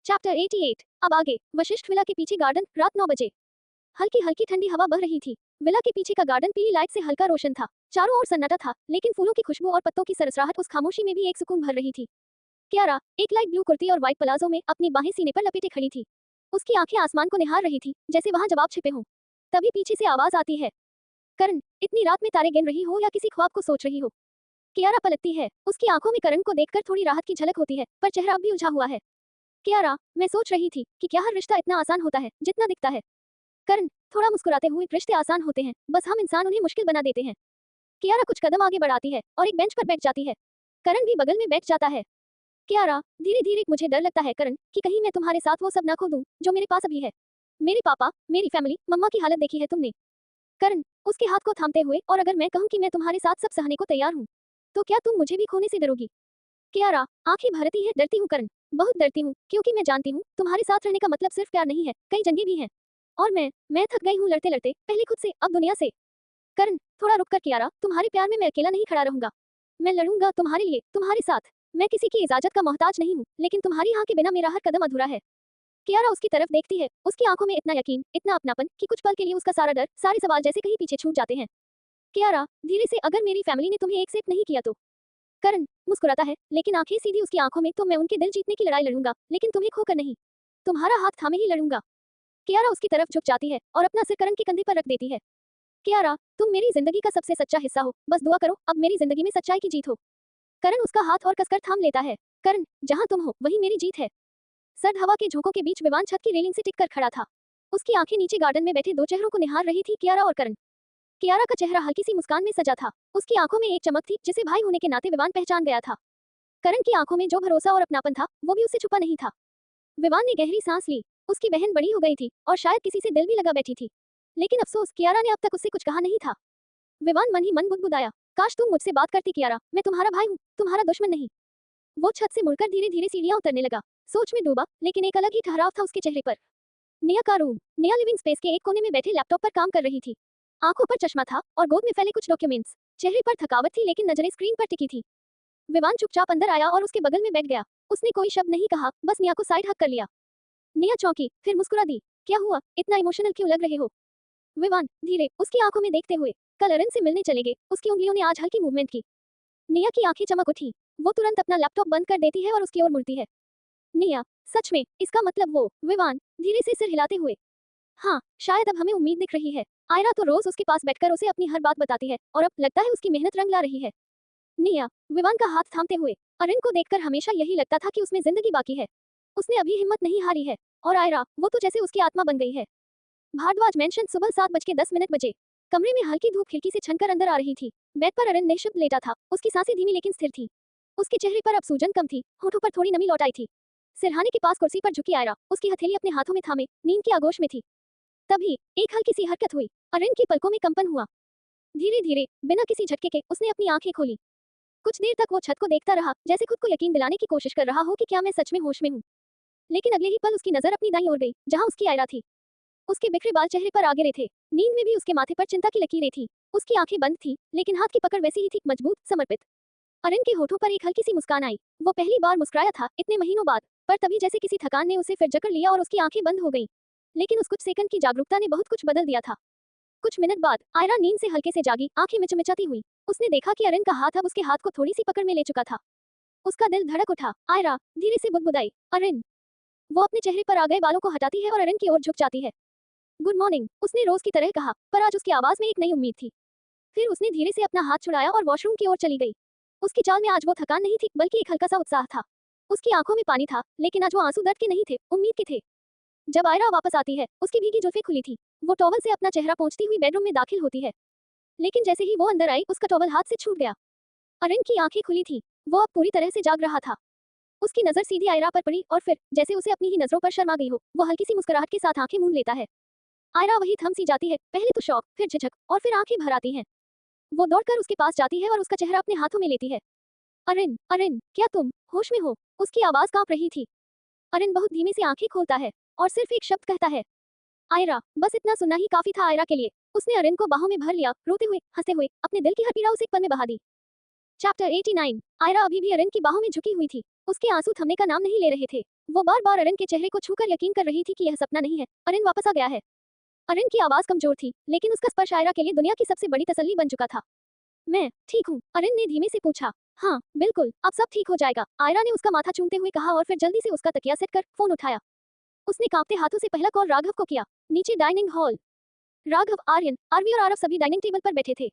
Chapter 88। अब आगे Vashishtha villa के पीछे गार्डन। रात 9 बजे। हल्की हल्की ठंडी हवा बह रही थी। विला के पीछे का गार्डन पीली लाइट से हल्का रोशन था। चारों ओर सन्नाटा था, लेकिन फूलों की खुशबू और पत्तों की सरसराहट उस खामोशी में भी एक सुकून भर रही थी। कियारा एक लाइट ब्लू कुर्ती और व्हाइट प्लाजो में अपनी बाहें सीने पर लपेटे खड़ी थी। उसकी आंखें आसमान को निहार रही थी, जैसे वहां जवाब छिपे हों। तभी पीछे से आवाज आती है, करण, इतनी रात में तारे गिन रही हो या किसी ख्वाब को सोच रही हो? कियारा पलटती है। उसकी आंखों में करण को देखकर थोड़ी राहत की झलक होती है, पर चेहरा अब भी उलझा हुआ है। कियारा, मैं सोच रही थी कि क्या हर रिश्ता इतना आसान होता है जितना दिखता है? करण थोड़ा मुस्कुराते हुए, रिश्ते आसान होते हैं, बस हम इंसान उन्हें मुश्किल बना देते हैं। कियारा कुछ कदम आगे बढ़ाती है और एक बेंच पर बैठ जाती है। करण भी बगल में बैठ जाता है। कियारा, धीरे धीरे, मुझे डर लगता है करण कि कहीं मैं तुम्हारे साथ वो सब ना खो दूं जो मेरे पास अभी है। मेरे पापा, मेरी फैमिली, मम्मा की हालत देखी है तुमने। करण उसके हाथ को थामते हुए, और अगर मैं कहूं कि मैं तुम्हारे साथ सब सहने को तैयार हूं, तो क्या तुम मुझे भी खोने से डरोगी? कियारा आंखें भरती है। डरती हूँ करण, बहुत डरती हूँ, क्योंकि मैं जानती हूँ तुम्हारे साथ रहने का मतलब सिर्फ प्यार नहीं है, कई जंगें भी हैं। और मैं थक गई हूँ लड़ते लड़ते, पहले खुद से, अब दुनिया से। करण थोड़ा रुक कर, कियारा, तुम्हारे प्यार में मैं अकेला नहीं खड़ा रहूंगा। मैं लड़ूंगा तुम्हारे लिए, तुम्हारे साथ। मैं किसी की इजाजत का मोहताज नहीं हूँ, लेकिन तुम्हारी हाँ के बिना मेरा हर कदम अधूरा है। कियारा उसकी तरफ देखती है, उसकी आंखों में इतना यकीन, इतना अपनापन कि कुछ पल के लिए उसका सारा डर, सारे सवाल जैसे कहीं पीछे छूट जाते हैं। कियारा धीरे से, अगर मेरी फैमिली ने तुम्हें एक्सेप्ट नहीं किया तो? करण मुस्कुराता है, लेकिन आंखें सीधी उसकी आंखों में, तो मैं उनके दिल जीतने की लड़ाई लड़ूंगा, लेकिन तुम्हें खोकर नहीं। तुम्हारा हाथ थामे ही लड़ूंगा। कियारा उसकी तरफ झुक जाती है और अपना सिर करण के कंधे पर रख देती है। कियारा, तुम मेरी जिंदगी का सबसे सच्चा हिस्सा हो, बस दुआ करो अब मेरी जिंदगी में सच्चाई की जीत हो। करण उसका हाथ और कसकर थाम लेता है। करण, जहां तुम हो वही मेरी जीत है। सर्द हवा के झोंकों के बीच विवान छत की रेलिंग से टिककर खड़ा था। उसकी आंखें नीचे गार्डन में बैठे दो चेहरों को निहार रही थी, कियारा और करण। कियारा का चेहरा हल्की सी मुस्कान में सजा था। उसकी आंखों में एक चमक थी जिसे भाई होने के नाते विवान पहचान गया था। करण की आंखों में जो भरोसा और अपनापन था, वो भी उससे छुपा नहीं था। विवान ने गहरी सांस ली। उसकी बहन बड़ी हो गई थी और शायद किसी से दिल भी लगा बैठी थी। लेकिन अफसोस, कियारा ने अब तक उससे कुछ कहा नहीं था। विवान मन ही मन बुदबुदाया, काश तुम मुझसे बात करती कियारा, मैं तुम्हारा भाई हूँ, तुम्हारा दुश्मन नहीं। वो छत से मुड़कर धीरे धीरे सीढ़ियां उतरने लगा। सोच में डूबा, लेकिन एक अलग ही ठहराव था उसके चेहरे पर। निया का रूम। निया लिविंग स्पेस के एक कोने में बैठे लैपटॉप पर काम कर रही थी। आंखों पर चश्मा था और गोद में फैले कुछ डॉक्यूमेंट्स। चेहरे पर थकावट थी, लेकिन नजरें स्क्रीन पर टिकी थी। विवान चुपचाप अंदर आया और उसके बगल में बैठ गया। उसने कोई शब्द नहीं कहा, बस निया को साइड हक कर लिया। निया चौंकी, फिर मुस्कुरा दी। क्या हुआ, इतना इमोशनल क्यों लग रहे हो? विवान धीरे उसकी आंखों में देखते हुए, कल अरन से मिलने चले गए, उसकी उंगलियों ने आज हल्की मूवमेंट की। निया की आंखें चमक उठी। वो तुरंत अपना लैपटॉप बंद कर देती है और उसकी ओर मुड़ती है। निया, सच में, इसका मतलब वो? विवान धीरे से सिर हिलाते हुए, हाँ, शायद अब हमें उम्मीद दिख रही है। आयरा तो रोज उसके पास बैठकर उसे अपनी हर बात बताती है, और अब लगता है उसकी मेहनत रंग ला रही है। निया विवान का हाथ थामते हुए, अरन को देखकर हमेशा यही लगता था कि उसमें जिंदगी बाकी है। उसने अभी हिम्मत नहीं हारी है। और आयरा, वो तो जैसे उसकी आत्मा बन गई है। भारद्वाज मेंशन, सुबह 7:10 बजे। कमरे में हल्की धूप खिड़की से छनकर अंदर आ रही थी। बेड पर अरन निःशब्द लेटा था। उसकी सांसें धीमी लेकिन स्थिर थी। उसके चेहरे पर अब सूजन कम थी, होठों पर थोड़ी नमी लौट आई थी। सिरहाने के पास कुर्सी पर झुकी आयरा, उसकी हथेली अपने हाथों में थामे, नींद की आगोश में थी। तभी एक हल्की सी हरकत हुई। अरन की पलकों में कंपन हुआ। धीरे धीरे, बिना किसी झटके के, उसने अपनी आंखें खोली। कुछ देर तक वो छत को देखता रहा, जैसे खुद को यकीन दिलाने की कोशिश कर रहा हो कि क्या मैं सच में होश में हूँ। लेकिन अगले ही पल उसकी नजर अपनी दाईं ओर गई, जहां उसकी आयरा थी। उसके बिखरे बाल चेहरे पर आ गिरे थे। नींद में भी उसके माथे पर चिंता की लकीरें थी। उसकी आंखें बंद थी, लेकिन हाथ की पकड़ वैसी ही थी, मजबूत, समर्पित। अरन के होठों पर एक हल्की सी मुस्कान आई। वो पहली बार मुस्कुराया था इतने महीनों बाद, पर तभी जैसे किसी थकान ने उसे फिर जकड़ लिया और उसकी आंखें बंद हो गईं। लेकिन उस कुछ सेकंड की जागरूकता ने बहुत कुछ बदल दिया था। कुछ मिनट बाद आयरा नींद से हल्के से जागी, आंखें मिचमिचाती हुई। उसने देखा कि अरन का हाथ अब उसके हाथ को थोड़ी सी पकड़ में ले चुका था। उसका दिल धड़क उठा। आयरा धीरे से बुदबुदाई, अरन। वो अपने चेहरे पर आ गए बालों को हटाती है और अरन की ओर झुक जाती है। गुड मॉर्निंग, उसने रोज की तरह कहा, पर आज उसकी आवाज में एक नई उम्मीद थी। फिर उसने धीरे से अपना हाथ छुड़ाया और वॉशरूम की ओर चली गई। उसकी चाल में आज वो थकान नहीं थी, बल्कि एक हल्का सा उत्साह था। उसकी आंखों में पानी था, लेकिन आज वो आंसू दर्द के नहीं थे, उम्मीद के थे। जब आयरा वापस आती है, उसकी भीगी जुल्फें खुली थी। वो टॉवल से अपना चेहरा पोंछती हुई बेडरूम में दाखिल होती है। लेकिन जैसे ही वो अंदर आई, उसका टॉवल हाथ से छूट गया। अरन की आंखें खुली थी। वो अब पूरी तरह से जाग रहा था। उसकी नजर सीधी आयरा पर पड़ी और फिर, जैसे उसे अपनी ही नजरों पर शर्म आ गई हो, वो हल्की सी मुस्कुराहट के साथ आंखें मूंद लेता है। आयरा वही थम सी जाती है, पहले तो शौक, फिर झिझक, और फिर आंखें भर आती हैं। वो दौड़कर उसके पास जाती है और उसका चेहरा अपने हाथों में लेती है। अरन, अरन, क्या तुम होश में हो? उसकी आवाज कांप रही थी। अरन बहुत धीमे से आंखें खोलता है और सिर्फ एक शब्द कहता है, आयरा। बस इतना सुनना ही काफी था आयरा के लिए। उसने अरन को बाहों में भर लिया, रोते हुए, हंसते हुए, अपने दिल की हर पीड़ा उस एक पल में बहा दी। चैप्टर 89। आयरा अभी भी अरन की बाहों में झुकी हुई थी। उसके आंसू थमने का नाम नहीं ले रहे थे। वो बार बार अरन के चेहरे को छूकर यकीन कर रही थी कि यह सपना नहीं है, अरन वापस आ गया है। अरन की आवाज कमजोर थी, लेकिन उसका स्पर्श आयरा के लिए दुनिया की सबसे बड़ी तसल्ली बन चुका था। मैं ठीक हूँ, अरन ने धीमे से पूछा। हाँ बिल्कुल, अब सब ठीक हो जाएगा, आयरा ने उसका माथा चूमते हुए कहा और फिर जल्दी से उसका तकिया सेट कर फोन उठाया। उसने कांपते हाथों से पहला कॉल राघव को किया। नीचे डाइनिंग हॉल। राघव, आर्यन, आरवी और आरव सभी डाइनिंग टेबल पर बैठे थे।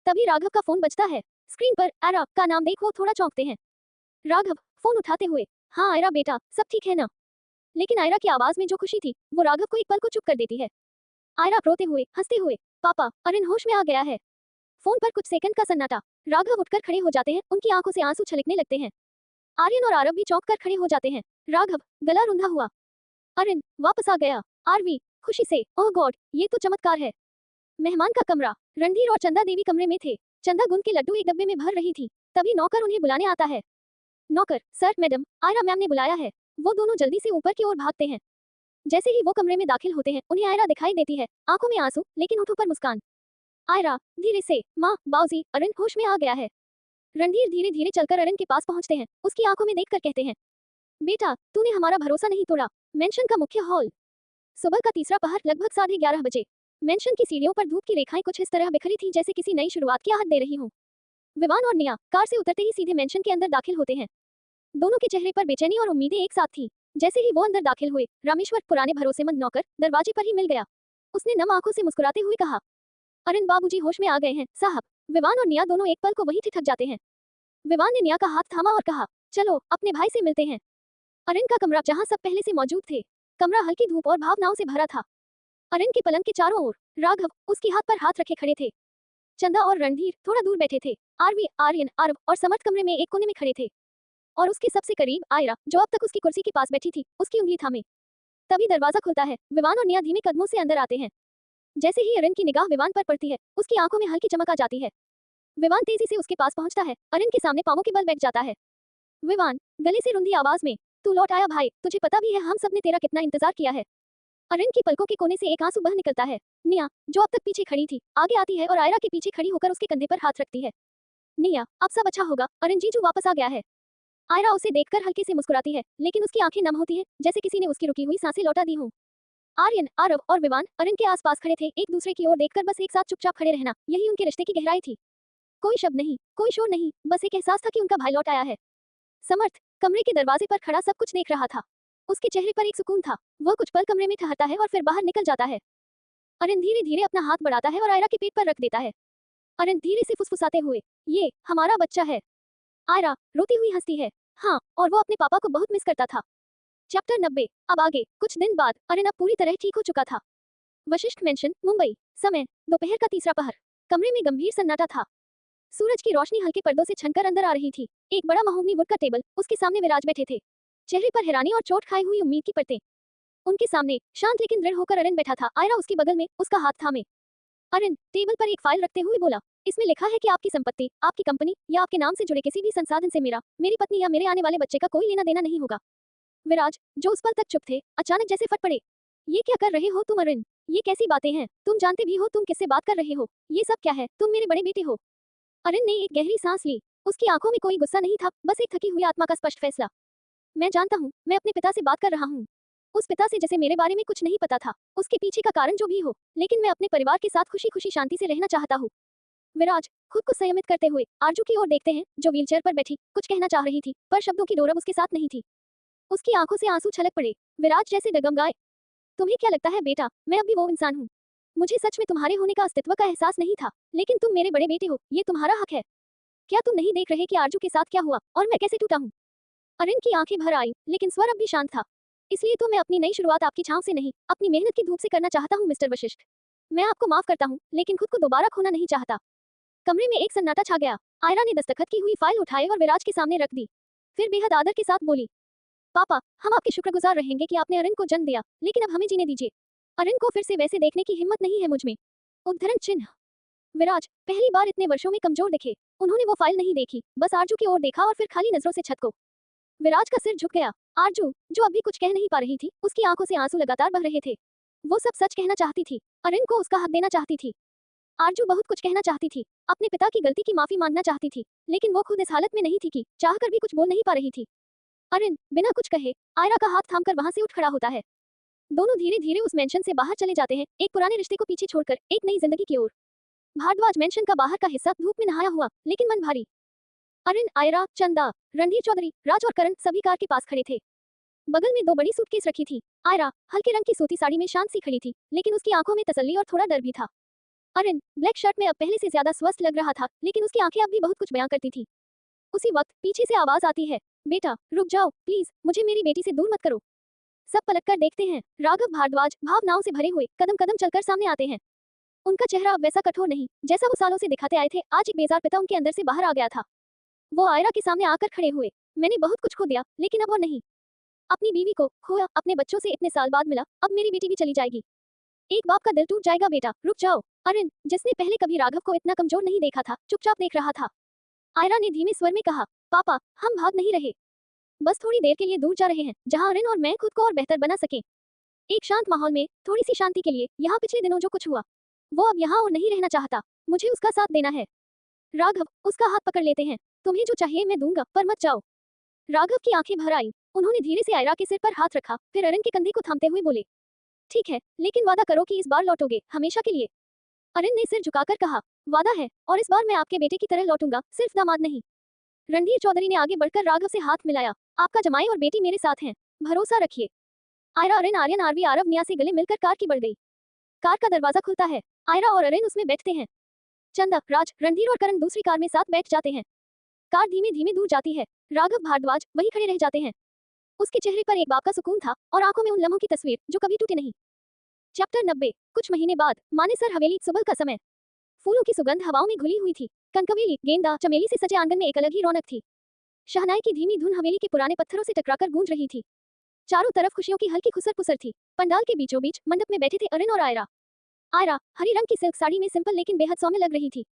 तभी राघव का फोन बजता है। स्क्रीन पर आयरा का नाम देख वो थोड़ा चौंकते हैं। राघव फोन उठाते हुए, हाँ आयरा बेटा, सब ठीक है ना? लेकिन आयरा की आवाज में जो खुशी थी वो राघव को एक पल को चुप कर देती है। आयरा रोते हुए, हंसते हुए, पापा, अरन होश में आ गया है। फोन पर कुछ सेकंड का सन्नाटा। राघव उठकर खड़े हो जाते हैं, उनकी आंखों से आंसू छलकने लगते हैं। आर्यन और आरव भी चौंक कर खड़े हो जाते हैं। राघव गला रुंधा हुआ, अरन वापस आ गया। आरवी खुशी से, ओह गॉड, ये तो चमत्कार है। मेहमान का कमरा। रणधीर और चंदा देवी कमरे में थे। चंदा गुंद के लड्डू एक डब्बे में भर रही थी। तभी नौकर उन्हें बुलाने आता है। नौकर, सर मैडम, आयरा मैम ने बुलाया है। वो दोनों जल्दी से ऊपर की ओर भागते हैं। जैसे ही वो कमरे में दाखिल होते हैं, उन्हें आयरा दिखाई देती है, आंखों में आंसू लेकिन होठों पर मुस्कान। आयरा धीरे से, माँ, बाऊजी, अरन होश में आ गया है। रणधीर धीरे धीरे चलकर अरन के पास पहुंचते हैं, उसकी आंखों में देखकर कहते हैं, बेटा, तूने हमारा भरोसा नहीं तोड़ा। मेंशन का मुख्य हॉल। सुबह का तीसरा पहर, लगभग 11:30 बजे। मेंशन की सीढ़ियों पर धूप की रेखाएं कुछ इस तरह बिखरी थी जैसे किसी नई शुरुआत की आहट दे रही हूँ। विवान और निया कार से उतरते ही सीधे मेंशन के अंदर दाखिल होते हैं। दोनों के चेहरे पर बेचैनी और उम्मीदें एक साथ थी। जैसे ही वो अंदर दाखिल हुए, रामेश्वर, पुराने भरोसेमंद नौकर, दरवाजे पर ही मिल गया। उसने नम आंखों से मुस्कुराते हुए कहा, अरन बाबूजी होश में आ गए हैं साहब। विवान और निया दोनों एक पल को वहीं ठिठक जाते हैं। विवान ने निया का हाथ थामा और कहा, चलो अपने भाई से मिलते हैं। अरन का कमरा, जहां सब पहले से मौजूद थे। कमरा हल्की धूप और भावनाओं से भरा था। अरन के पलंग के चारों ओर राघव उसके हाथ पर हाथ रखे खड़े थे। चंदा और रणधीर थोड़ा दूर बैठे थे। आरवी, आर्यन, आरव और समर्थ कमरे में एक कोने में खड़े थे। और उसके सबसे करीब आयरा, जो अब तक उसकी कुर्सी के पास बैठी थी, उसकी उंगली थामे। तभी दरवाजा खुलता है। विवान और निया धीमे कदमों से अंदर आते हैं। जैसे ही अरन की निगाह विवान पर पड़ती है, उसकी आंखों में हल्की चमक आ जाती है। विवान तेजी से उसके पास पहुंचता है, अरन के सामने पांवों के बल बैठ जाता है। विवान गले से रुंधी आवाज में, तू लौट आया भाई, तुझे पता भी है हम सब ने तेरा कितना इंतजार किया है। अरन की पलकों के कोने से एक आंसू बह निकलता है। निया, जो अब तक पीछे खड़ी थी, आगे आती है और आयरा के पीछे खड़ी होकर उसके कंधे पर हाथ रखती है। निया, अब सब अच्छा होगा, अरन जीजू वापस आ गया है। आयरा उसे देखकर हल्के से मुस्कुराती है, लेकिन उसकी आंखें नम होती हैं, जैसे किसी ने उसकी रुकी हुई सांसें लौटा दी हों। आर्यन, आरव और विवान अरन के आसपास खड़े थे, एक दूसरे की ओर देखकर बस एक साथ चुपचाप खड़े रहना, यही उनके रिश्ते की गहराई थी। कोई शब्द नहीं, कोई शोर नहीं, बस एक एहसास था कि उनका भाई लौट आया है। समर्थ कमरे के दरवाजे पर खड़ा सब कुछ देख रहा था। उसके चेहरे पर एक सुकून था। वह कुछ पल कमरे में ठहरता है और फिर बाहर निकल जाता है। अरन धीरे धीरे अपना हाथ बढ़ाता है और आयरा के पेट पर रख देता है। अरन धीरे से फुसफुसाते हुए, ये हमारा बच्चा है। आयरा रोती हुई हंसती है। हाँ, और वो अपने पापा को बहुत मिस करता था। चैप्टर 90। अब आगे। कुछ दिन बाद अरन अब पूरी तरह ठीक हो चुका था। वशिष्ठ मेंशन, मुंबई। समय दोपहर का तीसरा पहर। कमरे में गंभीर सन्नाटा था। सूरज की रोशनी हल्के पर्दों से छनकर अंदर आ रही थी। एक बड़ा महोगनी वुड का टेबल, उसके सामने विराज बैठे थे। चेहरे पर हैरानी और चोट खाई हुई उम्मीद की परतें। उनके सामने शांत लेकिन दृढ़ होकर अरन बैठा था, आयरा उसके बगल में, उसका हाथ थामे। अरन टेबल पर एक फाइल रखते हुए बोला, इसमें लिखा है कि आपकी संपत्ति, आपकी कंपनी या आपके नाम से जुड़े किसी भी संसाधन से मेरा, मेरी पत्नी या मेरे आने वाले बच्चे का कोई लेना देना नहीं होगा। विराज, जो उस पल तक चुप थे, अचानक जैसे फट पड़े। ये क्या कर रहे हो तुम अरन? ये कैसी बातें हैं? तुम जानते भी हो तुम किससे बात कर रहे हो? ये सब क्या है? तुम मेरे बड़े बेटे हो। अरन ने एक गहरी सांस ली। उसकी आंखों में कोई गुस्सा नहीं था, बस एक थकी हुई आत्मा का स्पष्ट फैसला। मैं जानता हूँ, मैं अपने पिता से बात कर रहा हूँ। उस पिता से जिसे मेरे बारे में कुछ नहीं पता था, उसके पीछे का कारण जो भी हो, लेकिन मैं अपने परिवार के साथ खुशी खुशी शांति से रहना चाहता हूँ। विराज खुद को संयमित करते हुए आरजू की ओर देखते हैं, जो व्हीलचेयर पर बैठी कुछ कहना चाह रही थी, पर शब्दों की डोरब उसके साथ नहीं थी। उसकी आंखों से आंसू छलक पड़े। विराज जैसे डगमगाए। तुम्हें क्या लगता है बेटा, मैं अब भी वो इंसान हूँ? मुझे सच में तुम्हारे होने का अस्तित्व का एहसास नहीं था, लेकिन तुम मेरे बड़े बेटे हो, ये तुम्हारा हक है। क्या तुम नहीं देख रहे कि आरजू के साथ क्या हुआ और मैं कैसे टूटा हूँ? अरन की आंखें भर आई, लेकिन स्वर अब भी शांत था। इसलिए तो मैं अपनी नई शुरुआत आपकी छांव से नहीं, अपनी मेहनत की धूप से करना चाहता हूँ मिस्टर वशिष्ठ। मैं आपको माफ करता हूँ, लेकिन खुद को दोबारा खोना नहीं चाहता। कमरे में एक सन्नाटा छा गया। आयरा ने दस्तखत की हुई फाइल उठाई और विराज के सामने रख दी। फिर बेहद आदर के साथ बोली, पापा, हम आपके शुक्रगुजार रहेंगे कि आपने अरन को जन्म दिया, लेकिन अब हमें जीने दीजिए। अरन को फिर से वैसे देखने की हिम्मत नहीं है मुझ में। उद्धरण चिन्ह। विराज पहली बार इतने वर्षों में कमजोर दिखे। उन्होंने वो फाइल नहीं देखी, बस आरजू की ओर देखा और फिर खाली नजरों से छत को। विराज का सिर झुक गया। आरजू, जो अभी कुछ कह नहीं पा रही थी, उसकी आंखों से आंसू लगातार बह रहे थे। वो सब सच कहना चाहती थी, अरन को उसका हक देना चाहती थी। आरजू बहुत कुछ कहना चाहती थी, अपने पिता की गलती की माफी मांगना चाहती थी, लेकिन वो खुद इस हालत में नहीं थी कि चाहकर भी कुछ बोल नहीं पा रही थी। अरिन बिना कुछ कहे आयरा का हाथ थामकर वहां से उठ खड़ा होता है। दोनों धीरे धीरे उस मेंशन से बाहर चले जाते हैं, एक पुराने रिश्ते को पीछे छोड़कर एक नई जिंदगी की ओर। भारद्वाज मेंशन का बाहर का हिस्सा धूप में नहाया हुआ लेकिन मन भारी। अरिन, आयरा, चंदा, रणधीर चौधरी, राज और करण सभी कार के पास खड़े थे। बगल में 2 बड़ी सूटकेस रखी थी। आयरा हल्के रंग की सूती साड़ी में शांत सी खड़ी थी, लेकिन उसकी आंखों में तसल्ली और थोड़ा डर भी था। अरिन ब्लैक शर्ट में अब पहले से ज्यादा स्वस्थ लग रहा था, लेकिन उसकी आंखें अब भी बहुत कुछ बयां करती थी। उसी वक्त पीछे से आवाज आती है, बेटा रुक जाओ प्लीज, मुझे मेरी बेटी से दूर मत करो। सब पलटकर देखते हैं। राघव भारद्वाज भावनाओं से भरे हुए कदम कदम चलकर सामने आते हैं। उनका चेहरा अब वैसा कठोर नहीं जैसा वो सालों से दिखाते आए थे। आज एक बेजार पिता उनके अंदर से बाहर आ गया था। वो आयरा के सामने आकर खड़े हुए। मैंने बहुत कुछ खो दिया, लेकिन अब वो नहीं। अपनी बीवी को खोया, अपने बच्चों से इतने साल बाद मिला, अब मेरी बेटी भी चली जाएगी। एक बाप का दिल टूट जाएगा। बेटा रुक जाओ। अरिन, जिसने पहले कभी राघव को इतना कमजोर नहीं देखा था, चुपचाप देख रहा था। आयरा ने धीमे स्वर में कहा, पापा हम भाग नहीं रहे, बस थोड़ी देर के लिए दूर जा रहे हैं, जहां अरिन और मैं खुद को और बेहतर बना सकें। एक शांत माहौल में थोड़ी सी शांति के लिए। यहाँ पिछले दिनों जो कुछ हुआ, वो अब यहाँ और नहीं रहना चाहता। मुझे उसका साथ देना है। राघव उसका हाथ पकड़ लेते हैं। तुम्हें जो चाहिए मैं दूंगा, पर मत जाओ। राघव की आंखें भर आई। उन्होंने धीरे से आयरा के सिर पर हाथ रखा, फिर अरिन के कंधे को थामते हुए बोले, ठीक है, लेकिन वादा करो कि इस बार लौटोगे, हमेशा के लिए। अरिन ने सिर झुकाकर कहा, वादा है, और इस बार मैं आपके बेटे की तरह लौटूंगा, सिर्फ दामाद नहीं। रणधीर चौधरी ने आगे बढ़कर राघव से हाथ मिलाया। आपका जमाई और बेटी मेरे साथ हैं, भरोसा रखिए। आयरा, अरिन, आर्यन, आरवी, आरव, निया से गले मिलकर कार की बढ़ गई। कार का दरवाजा खुलता है। आयरा और अरिन उसमें बैठते हैं। चंदा, राज, रणधीर और करण दूसरी कार में साथ बैठ जाते हैं। कार धीमे धीमे दूर जाती है। राघव भारद्वाज वहीं खड़े रह जाते हैं। उसके चेहरे पर एक बाप का सुकून था और आंखों में उन लम्हों की तस्वीर जो कभी टूटे नहीं। चैप्टर 90। कुछ महीने बाद मानेसर हवेली। सुबह का समय। फूलों की सुगंध हवाओं में घुली हुई थी। कनकवेली, गेंदा, चमेली से सजे आंगन में एक अलग ही रौनक थी। शहनाई की धीमी धुन हवेली के पुराने पत्थरों से टकराकर गूंज रही थी। चारों तरफ खुशियों की हल्की खुसर पुसर थी। पंडाल के बीचों बीच मंडप में बैठे थे अरिन और आयरा। आयरा हरी रंग की सिल्क साड़ी में सिंपल लेकिन बेहद सौम्य लग रही थी।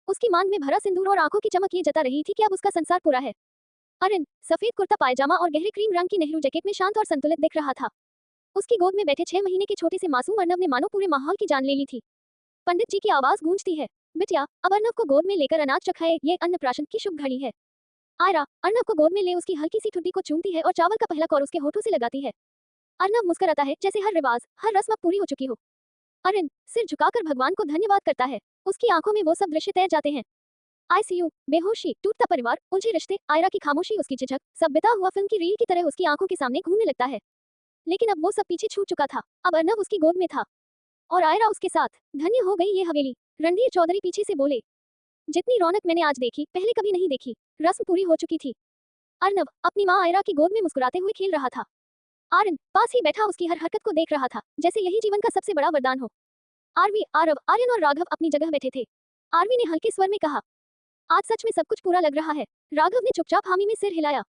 उसकी मांग में भरा सिंदूर और आंखों की चमक ये जता रही थी कि अब उसका संसार पूरा है। अरिन सफेद कुर्ता पायजामा और गहरे क्रीम रंग की नेहरू जैकेट में शांत और संतुलित दिख रहा था। उसकी गोद में बैठे 6 महीने के छोटे से मासूम अर्नव ने मानो पूरे माहौल की जान ले ली थी। पंडित जी की आवाज गूंजती है, बिटिया अब अर्नव को गोद में लेकर अनाज चखाए, ये अन्नप्राशन की शुभ घड़ी है। आयरा अर्नव को गोद में ले उसकी हल्की सी ठुड्डी को चूमती है और चावल का पहला कौर उसके होठों से लगाती है। अर्नव मुस्कुराता है जैसे हर रिवाज, हर रस्म अब पूरी हो चुकी हो। अरिन सिर झुकाकर भगवान को धन्यवाद करता है। उसकी आंखों में वो सब दृश्य तैर जाते हैं। आईसीयू, बेहोशी, टूटता परिवार, उलझे रिश्ते, आयरा की खामोशी, उसकी झिझक, सब बिता हुआ फिल्म की रील की तरह उसकी आंखों के सामने घूमने लगता है। लेकिन अब वो सब पीछे छूट चुका था। अब अर्नव उसकी गोद में था और आयरा उसके साथ। धन्य हो गई ये हवेली। रणधीर चौधरी पीछे से बोले, जितनी रौनक मैंने आज देखी पहले कभी नहीं देखी। रस्म पूरी हो चुकी थी। अर्नव अपनी माँ आयरा की गोद में मुस्कुराते हुए खेल रहा था। आर्यन पास ही बैठा उसकी हर हरकत को देख रहा था, जैसे यही जीवन का सबसे बड़ा वरदान हो। आरवी, आरव, आर्यन और राघव अपनी जगह बैठे थे। आरवी ने हल्के स्वर में कहा, आज सच में सब कुछ पूरा लग रहा है। राघव ने चुपचाप हामी में सिर हिलाया।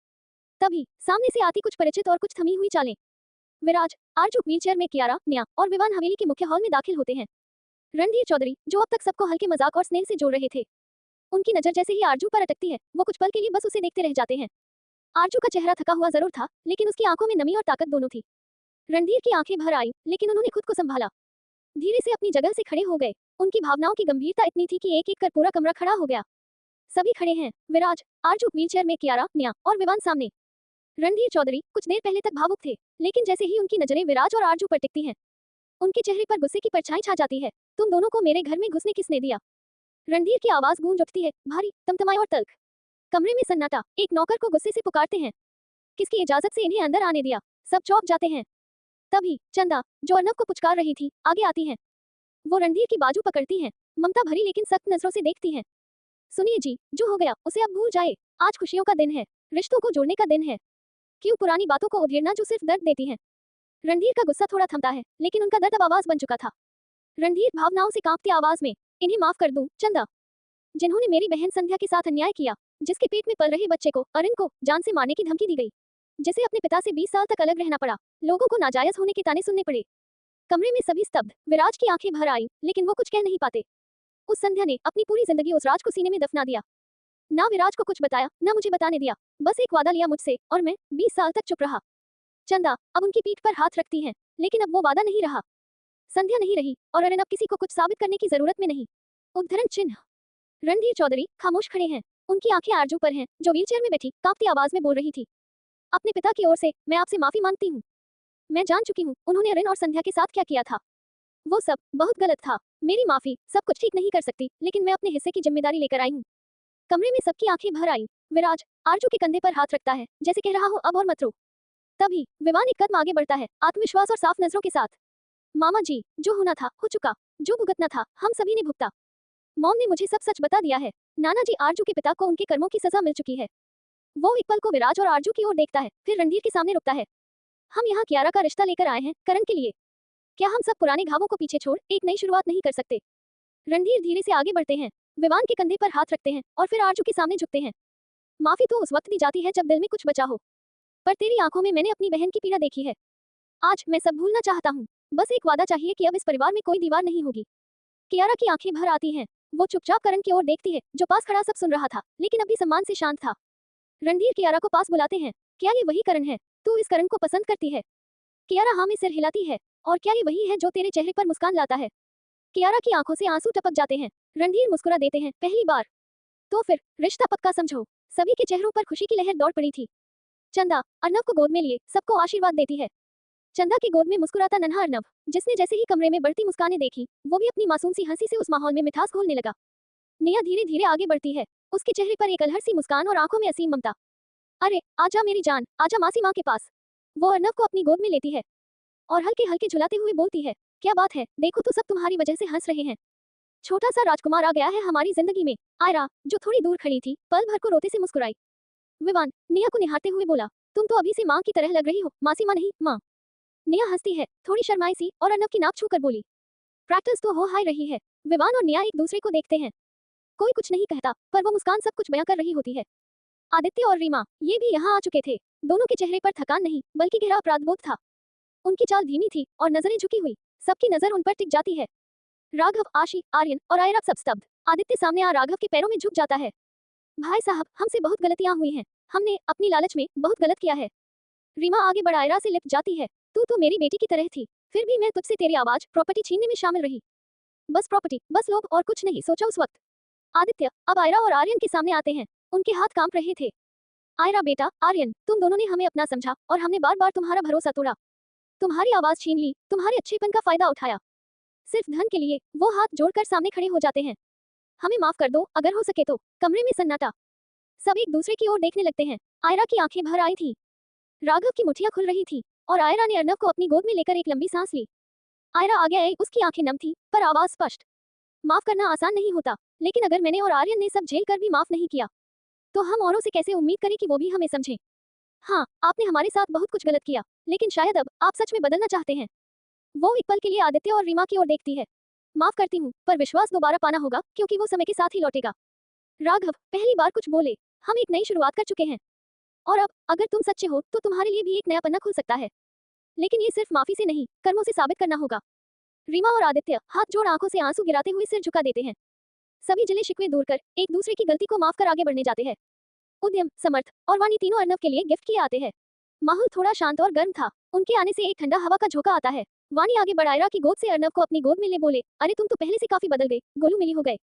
तभी सामने से आती कुछ परिचित और कुछ थमी हुई चालें। विराज, आरजू व्हीलचेयर में, कियारा, न्या और विवान हवेली के मुख्य हॉल में दाखिल होते हैं। रणधीर चौधरी जो अब तक सबको हल्के मजाक और स्नेह से जोड़ रहे थे, उनकी नजर जैसे ही आरजू पर अटकती है, वो कुछ पल के लिए बस उसे देखते रह जाते हैं। आरजू का चेहरा थका हुआ जरूर था, लेकिन उसकी आंखों में नमी और ताकत दोनों थी। रणधीर की आंखें भर आई, लेकिन उन्होंने खुद को संभाला। धीरे से अपनी जगह से खड़े हो गए। उनकी भावनाओं की गंभीरता इतनी थी कि एक एक कर पूरा कमरा खड़ा हो गया। सभी खड़े हैं। विराज, आरजू व्हीलचेयर में, कियारा, न्या और विवान सामने। रणधीर चौधरी कुछ देर पहले तक भावुक थे, लेकिन जैसे ही उनकी नजरें विराज और आरजू पर टिकती हैं, उनके चेहरे पर गुस्से की परछाई छा जाती है। तुम दोनों को मेरे घर में घुसने किसने दिया? रणधीर की आवाज गूंज उठती है, भारी, तमतमाई और तल्ख। कमरे में सन्नाटा। एक नौकर को गुस्से से पुकारते हैं, किसकी इजाजत से इन्हें अंदर आने दिया? सब चौंक जाते हैं। तभी चंदा, जो अर्नव को पुचकार रही थी, आगे आती हैं। वो रणधीर की बाजू पकड़ती हैं, ममता भरी लेकिन सख्त नजरों से देखती हैं। सुनिए जी, जो हो गया उसे अब भूल जाए। आज खुशियों का दिन है, रिश्तों को जोड़ने का दिन है। क्यों पुरानी बातों को उधेड़ना जो सिर्फ दर्द देती हैं? रणधीर का गुस्सा थोड़ा थमता है, लेकिन उनका दर्द अब आवाज बन चुका था। रणधीर भावनाओं से कांपती आवाज में, इन्हें माफ कर दूं, चंदा, जिन्होंने मेरी बहन संध्या के साथ अन्याय किया, जिसके पेट में पल रहे बच्चे को, अरिन को, जान से मारने की धमकी दी गई, जिसे अपने पिता से 20 साल तक अलग रहना पड़ा, लोगों को नाजायज होने के ताने सुनने पड़े। कमरे में सभी स्तब्ध। विराज की आंखें भर आई, लेकिन वो कुछ कह नहीं पाते। उस संध्या ने अपनी पूरी जिंदगी उस राज को सीने में दफना दिया। ना विराज को कुछ बताया, ना मुझे बताने दिया, बस एक वादा लिया मुझसे, और मैं 20 साल तक चुप रहा। चंदा अब उनकी पीठ पर हाथ रखती हैं, लेकिन अब वो वादा नहीं रहा। संध्या नहीं रही, और अरिन अब किसी को कुछ साबित करने की जरूरत में नहीं। उद्धरण चिन्ह। रणधीर चौधरी खामोश खड़े हैं। उनकी आंखें आरजू पर हैं, जो व्हीलचेयर में बैठी कांपती आवाज में बोल रही थी, अपने पिता की ओर से मैं आपसे माफी मांगती हूँ। मैं जान चुकी हूँ उन्होंने अरिन और संध्या के साथ क्या किया था। वो सब बहुत गलत था। मेरी माफी सब कुछ ठीक नहीं कर सकती, लेकिन मैं अपने हिस्से की जिम्मेदारी लेकर आई हूँ। कमरे में सबकी आंखें भर आई। विराज आरजू के कंधे पर हाथ रखता है, जैसे कह रहा हो अब और मत रो। तभी विवान एक कदम आगे बढ़ता है, आत्मविश्वास और साफ नजरों के साथ। मामा जी, जो होना था हो चुका, जो भुगतना था हम सभी ने भुगता। मॉम ने मुझे सब सच बता दिया है। नाना जी, आरजू के पिता को उनके कर्मों की सजा मिल चुकी है। वो एक पल को विराज और आरजू की ओर देखता है, फिर रणधीर के सामने रुकता है। हम यहाँ कियारा का रिश्ता लेकर आए हैं, करण के लिए। क्या हम सब पुराने घावों को पीछे छोड़ एक नई शुरुआत नहीं कर सकते? रणधीर धीरे से आगे बढ़ते हैं, विवान के कंधे पर हाथ रखते हैं और फिर आरजू के सामने झुकते हैं। माफी तो उस वक्त दी जाती है जब दिल में कुछ बचा हो, पर तेरी आंखों में मैंने अपनी बहन की पीड़ा देखी है। आज मैं सब भूलना चाहता हूँ। बस एक वादा चाहिए कि अब इस परिवार में कोई दीवार नहीं होगी। कियारा की आंखें भर आती हैं। वो चुपचाप करण की ओर देखती है, जो पास खड़ा सब सुन रहा था, लेकिन अभी सम्मान से शांत था। रणधीर कियारा को पास बुलाते हैं। क्या ये वही करण है? तू इस करण को पसंद करती है? कियारा हाँ में सिर हिलाती है। और क्या ये वही है जो तेरे चेहरे पर मुस्कान लाता है? कियारा की आंखों से आंसू टपक जाते हैं। रणधीर मुस्कुरा देते हैं, पहली बार। तो फिर रिश्ता पक्का समझो। सभी के चेहरों पर खुशी की लहर दौड़ पड़ी थी। चंदा अर्नव को गोद में लिए सबको आशीर्वाद देती है। चंदा की गोद में मुस्कुराता नन्हा अर्नव, जिसने जैसे ही कमरे में बढ़ती मुस्कानें देखी, वो भी अपनी मासूम सी हंसी से उस माहौल में मिठास घोलने लगा। नेहा धीरे धीरे आगे बढ़ती है, उसके चेहरे पर एक अलहर सी मुस्कान और आंखों में असीम ममता। अरे आजा मेरी जान, आजा मासी माँ के पास। वो अर्नव को अपनी गोद में लेती है और हल्के हल्के झुलाते हुए बोलती है, क्या बात है, देखो तो सब तुम्हारी वजह से हंस रहे हैं। छोटा सा राजकुमार आ गया है हमारी जिंदगी में। आयरा, जो थोड़ी दूर खड़ी थी, पल भर को रोते से मुस्कुराई। विवान नेहा को निहारते हुए बोला, तुम तो अभी से माँ की तरह लग रही हो। मासी माँ नहीं, माँ। नेहा हंसती है, थोड़ी शर्माई सी, और अर्नव की नाक छूकर बोली, प्रैक्टिस तो हो हाय रही है। विवान और नेहा एक दूसरे को देखते हैं। कोई कुछ नहीं कहता, पर वो मुस्कान सब कुछ बयां कर रही होती है। आदित्य और रीमा ये भी यहाँ आ चुके थे। दोनों के चेहरे पर थकान नहीं, बल्कि गहरा अपराधबोध था। उनकी चाल धीमी थी और नजरें झुकी हुई, सबकी नजर उन पर टिक जाती है। राघव, आशी, आर्यन और आयरा सब स्तब्ध। आदित्य सामने आ राघव के पैरों में झुक जाता है। भाई साहब, हमसे बहुत गलतियां हुई हैं। हमने अपनी लालच में बहुत गलत किया है। रीमा आगे बढ़ आयरा से लिपट जाती है। तू तो मेरी बेटी की तरह थी, फिर भी मैं तुझसे तेरी आवाज प्रॉपर्टी छीनने में शामिल रही। बस प्रॉपर्टी, बस लोभ और कुछ नहीं सोचा उस वक्त। आदित्य अब आयरा और आर्यन के सामने आते हैं। उनके हाथ कांप रहे थे। आयरा बेटा, आर्यन, तुम दोनों ने हमें अपना समझा और हमने बार बार तुम्हारा भरोसा तोड़ा। तुम्हारी आवाज छीन ली, तुम्हारे अच्छेपन का फायदा उठाया, सिर्फ धन के लिए। वो हाथ जोड़कर सामने खड़े हो जाते हैं। हमें माफ कर दो, अगर हो सके तो। कमरे में सन्नाटा। सब एक दूसरे की ओर देखने लगते हैं। आयरा की आंखें भर आई थी, राघव की मुठ्ठियां खुल रही थी, और आयरा ने अर्नव को अपनी गोद में लेकर एक लंबी सांस ली। आयरा आगे आई, उसकी आंखें नम थी, पर आवाज स्पष्ट। माफ करना आसान नहीं होता, लेकिन अगर मैंने और आर्यन ने सब झेल कर भी माफ नहीं किया, तो हम औरों से कैसे उम्मीद करें कि वो भी हमें समझें। हाँ, आपने हमारे साथ बहुत कुछ गलत किया, लेकिन शायद अब आप सच में बदलना चाहते हैं। वो एक पल के लिए आदित्य और रीमा की ओर देखती है। माफ करती हूँ, पर विश्वास दोबारा पाना होगा, क्योंकि वो समय के साथ ही लौटेगा। राघव पहली बार कुछ बोले, हम एक नई शुरुआत कर चुके हैं, और अब अगर तुम सच्चे हो तो तुम्हारे लिए भी एक नया पन्ना खुल सकता है। लेकिन ये सिर्फ माफी से नहीं, कर्मों से साबित करना होगा। रीमा और आदित्य हाथ जोड़ आंखों से आंसू गिराते हुए सिर झुका देते हैं। सभी जिले शिकवे दूर कर एक दूसरे की गलती को माफ कर आगे बढ़ने जाते हैं। उद्यम, समर्थ और वाणी तीनों अर्नव के लिए गिफ्ट किए आते हैं। माहौल थोड़ा शांत और गर्म था। उनके आने से एक ठंडा हवा का झोंका आता है। वाणी आगे बढ़ आयरा की गोद से अर्नव को अपनी गोद में ले बोले, अरे तुम तो पहले से काफी बदल गए, गोलू मिली हो गए।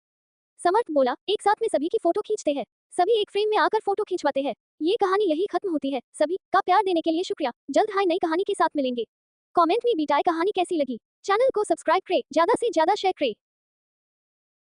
समर्थ बोला, एक साथ में सभी की फोटो खींचते हैं, सभी एक फ्रेम में आकर फोटो खिंचवाते हैं। ये कहानी यही खत्म होती है। सभी का प्यार देने के लिए शुक्रिया। जल्द हाय नई कहानी के साथ मिलेंगे। कमेंट में बताएं कहानी कैसी लगी। चैनल को सब्सक्राइब करें, ज्यादा से ज्यादा शेयर करें।